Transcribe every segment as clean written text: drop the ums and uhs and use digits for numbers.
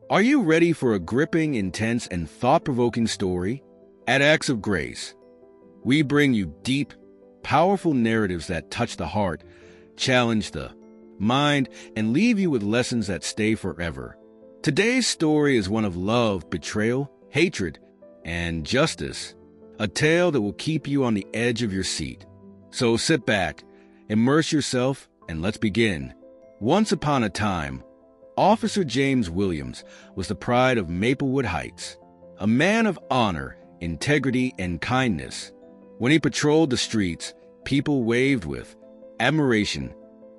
Are you ready for a gripping, intense, and thought-provoking story? At Acts of Grace, we bring you deep, powerful narratives that touch the heart, challenge the mind, and leave you with lessons that stay forever. Today's story is one of love, betrayal, hatred, and justice, a tale that will keep you on the edge of your seat. So sit back, immerse yourself, and let's begin. Once upon a time, Officer James Williams was the pride of Maplewood Heights, a man of honor, integrity, and kindness. When he patrolled the streets, people waved with admiration.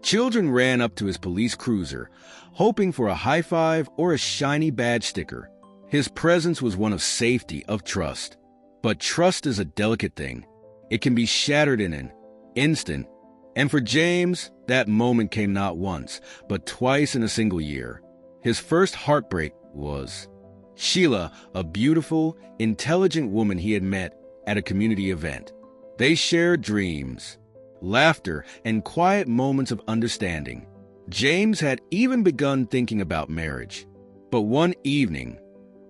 Children ran up to his police cruiser, hoping for a high five or a shiny badge sticker. His presence was one of safety, of trust. But trust is a delicate thing. It can be shattered in an instant. And for James, that moment came not once, but twice in a single year. His first heartbreak was Sheila, a beautiful, intelligent woman he had met at a community event. They shared dreams, laughter, and quiet moments of understanding. James had even begun thinking about marriage. But one evening,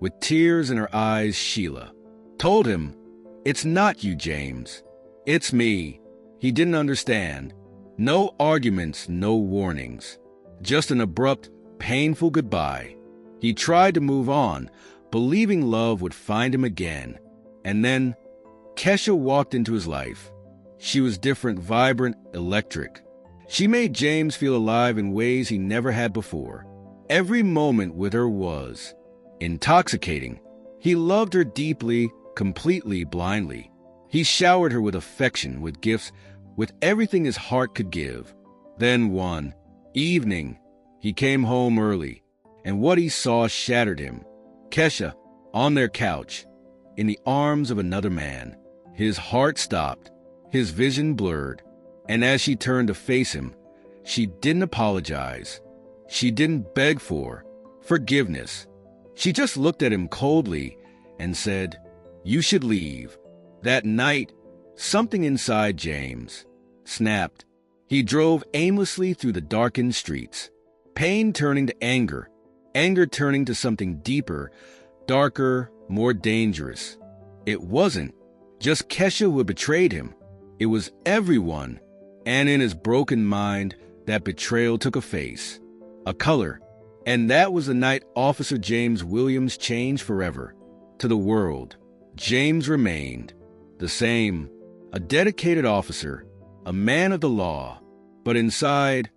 with tears in her eyes, Sheila told him, "It's not you, James. It's me." He didn't understand. No arguments, no warnings. Just an abrupt, painful goodbye. He tried to move on, believing love would find him again. And then, Kesha walked into his life. She was different, vibrant, electric. She made James feel alive in ways he never had before. Every moment with her was intoxicating. He loved her deeply, completely, blindly. He showered her with affection, with gifts, with everything his heart could give. Then one evening, he came home early, and what he saw shattered him. Kesha, on their couch, in the arms of another man. His heart stopped, his vision blurred, and as she turned to face him, she didn't apologize. She didn't beg for forgiveness. She just looked at him coldly and said, "You should leave." That night, something inside James snapped. He drove aimlessly through the darkened streets, pain turning to anger, anger turning to something deeper, darker, more dangerous. It wasn't just Kesha who had betrayed him. It was everyone. And in his broken mind, that betrayal took a face, a color. And that was the night Officer James Williams changed forever. To the world, James remained the same, a dedicated officer, a man of the law. But inside,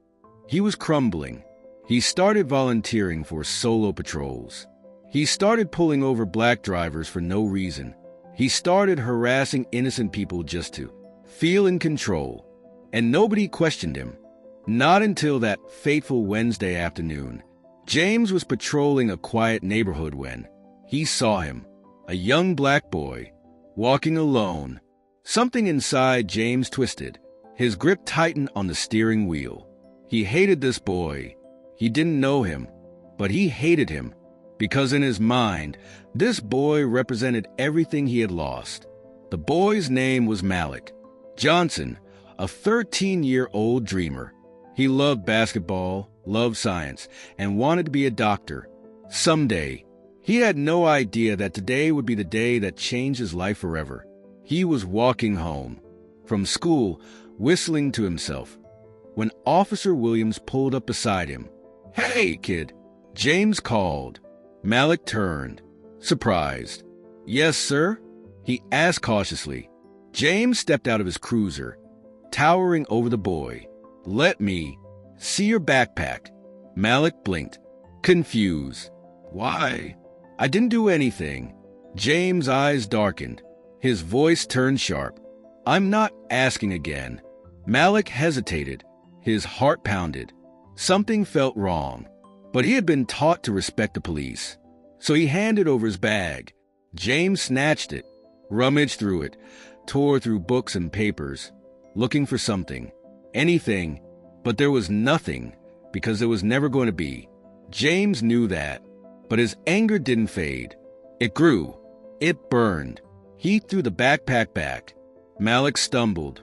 he was crumbling. He started volunteering for solo patrols. He started pulling over black drivers for no reason. He started harassing innocent people just to feel in control. And nobody questioned him. Not until that fateful Wednesday afternoon. James was patrolling a quiet neighborhood when he saw him, a young black boy, walking alone. Something inside James twisted. His grip tightened on the steering wheel. He hated this boy. He didn't know him, but he hated him because in his mind, this boy represented everything he had lost. The boy's name was Malik Johnson, a 13-year-old dreamer. He loved basketball, loved science, and wanted to be a doctor. Someday, he had no idea that today would be the day that changed his life forever. He was walking home from school, whistling to himself, when Officer Williams pulled up beside him. "Hey, kid," James called. Malik turned, surprised. "Yes, sir?" he asked cautiously. James stepped out of his cruiser, towering over the boy. "Let me see your backpack." Malik blinked, confused. "Why?" "I didn't do anything." James' eyes darkened. His voice turned sharp. "I'm not asking again." Malik hesitated. His heart pounded. Something felt wrong. But he had been taught to respect the police. So he handed over his bag. James snatched it, rummaged through it, tore through books and papers, looking for something. Anything. But there was nothing, because there was never going to be. James knew that. But his anger didn't fade. It grew. It burned. He threw the backpack back. Malik stumbled,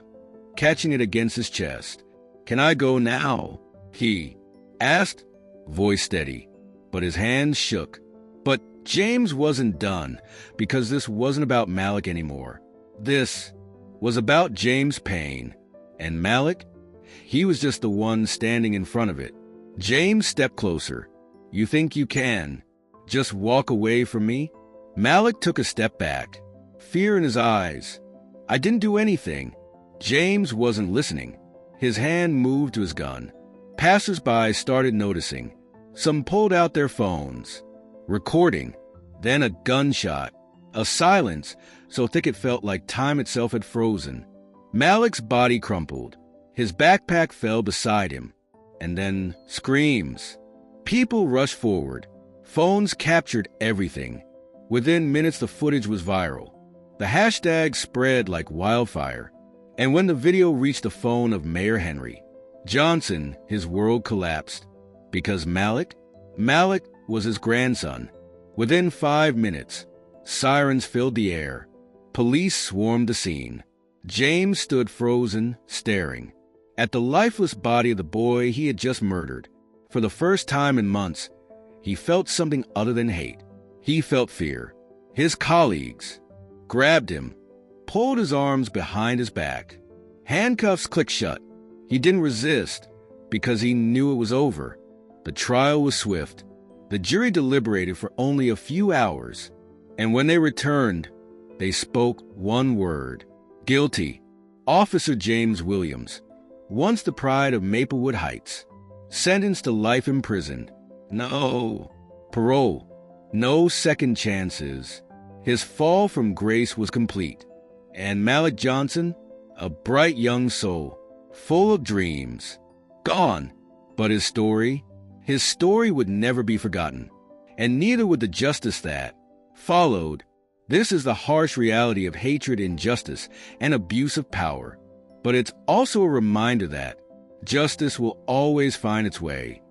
catching it against his chest. "Can I go now?" he asked, voice steady. But his hands shook. But James wasn't done, because this wasn't about Malik anymore. This was about James' pain. And Malik? He was just the one standing in front of it. James stepped closer. "You think you can just walk away from me?" Malik took a step back, fear in his eyes. "I didn't do anything." James wasn't listening. His hand moved to his gun. Passers-by started noticing. Some pulled out their phones, recording. Then a gunshot. A silence so thick it felt like time itself had frozen. Malik's body crumpled. His backpack fell beside him. And then screams. People rushed forward. Phones captured everything. Within minutes, the footage was viral. The hashtag spread like wildfire. And when the video reached the phone of Mayor Henry Johnson, his world collapsed. Because Malik was his grandson. Within 5 minutes, sirens filled the air. Police swarmed the scene. James stood frozen, staring at the lifeless body of the boy he had just murdered. For the first time in months, he felt something other than hate. He felt fear. His colleagues grabbed him, pulled his arms behind his back. Handcuffs clicked shut. He didn't resist because he knew it was over. The trial was swift. The jury deliberated for only a few hours. And when they returned, they spoke one word: guilty. Officer James Williams, once the pride of Maplewood Heights, sentenced to life in prison. No parole, no second chances. His fall from grace was complete. And Malik Johnson, a bright young soul, full of dreams, gone. But his story would never be forgotten. And neither would the justice that followed. This is the harsh reality of hatred, injustice, and abuse of power. But it's also a reminder that justice will always find its way.